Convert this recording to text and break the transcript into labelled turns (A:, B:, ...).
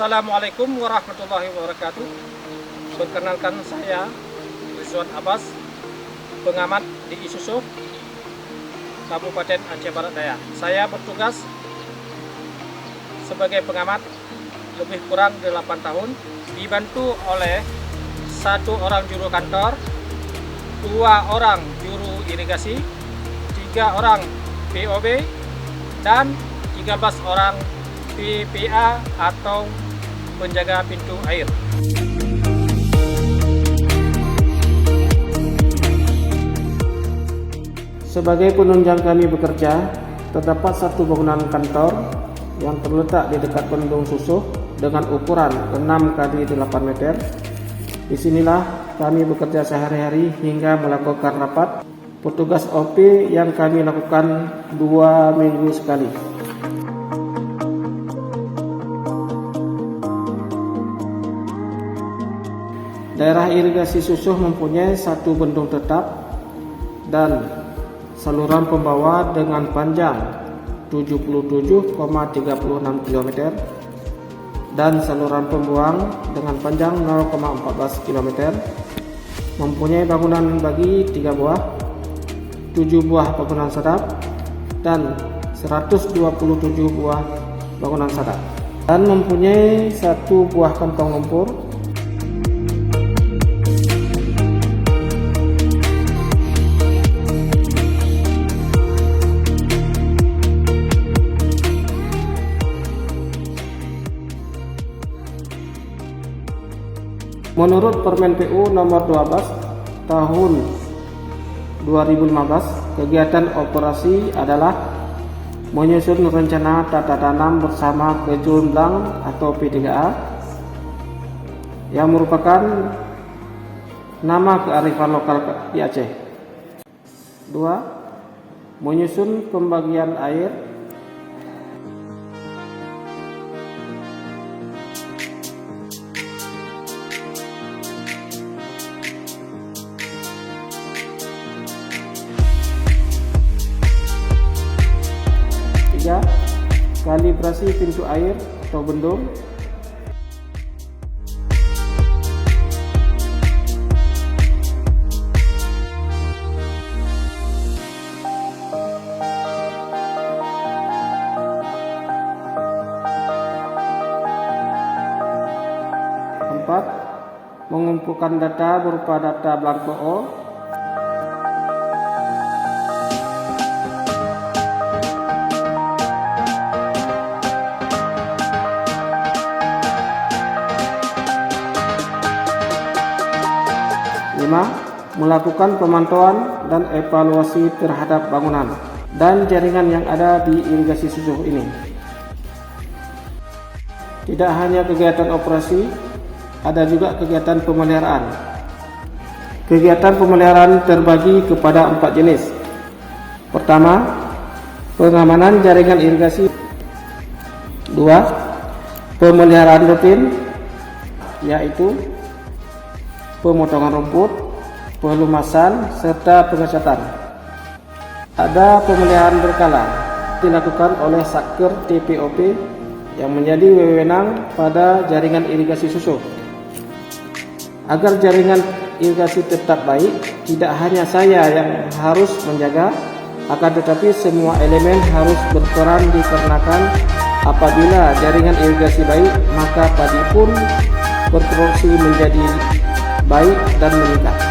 A: Assalamualaikum warahmatullahi wabarakatuh. Perkenalkan, saya Rizwan Abbas, pengamat di Isusu, Kabupaten Aceh Barat Daya. Saya bertugas sebagai pengamat lebih kurang 8 tahun, dibantu oleh 1 orang juru kantor, 2 orang juru irigasi, 3 orang POB, dan 13 orang PPA atau penjaga pintu air. Sebagai penunjang kami bekerja, terdapat 1 bangunan kantor yang terletak di dekat Bendung Susuh dengan ukuran 6 kali 8 meter. Disinilah kami bekerja sehari-hari hingga melakukan rapat petugas OP yang kami lakukan 2 minggu sekali. Daerah irigasi Susuh mempunyai 1 bendung tetap dan saluran pembawa dengan panjang 77,36 km dan saluran pembuang dengan panjang 0,14 km. Mempunyai bangunan bagi 3 buah, 7 buah bangunan sadap dan 127 buah bangunan sadap, dan mempunyai 1 buah kantong lumpur. Menurut Permen PU nomor 12 tahun 2015, kegiatan operasi adalah menyusun rencana tata tanam bersama Kejumlang atau P3A yang merupakan nama kearifan lokal di Aceh. 2. Menyusun pembagian air. 3. Kalibrasi pintu air atau bendung. 4. Mengumpulkan data berupa data blanko O. 5. Melakukan pemantauan dan evaluasi terhadap bangunan dan jaringan yang ada di irigasi Susuh ini. Tidak hanya kegiatan operasi, ada juga kegiatan pemeliharaan. Kegiatan pemeliharaan terbagi kepada 4 jenis. Pertama, pengamanan jaringan irigasi. 2. Pemeliharaan rutin, yaitu pemotongan rumput, pelumasan, serta pengecatan. Ada pemeliharaan berkala dilakukan oleh Satker TPOP yang menjadi wewenang pada jaringan irigasi Susuh. Agar jaringan irigasi tetap baik, tidak hanya saya yang harus menjaga, akan tetapi semua elemen harus berperan, dikarenakan apabila jaringan irigasi baik, maka padi pun berproduksi menjadi baik dan meningkat.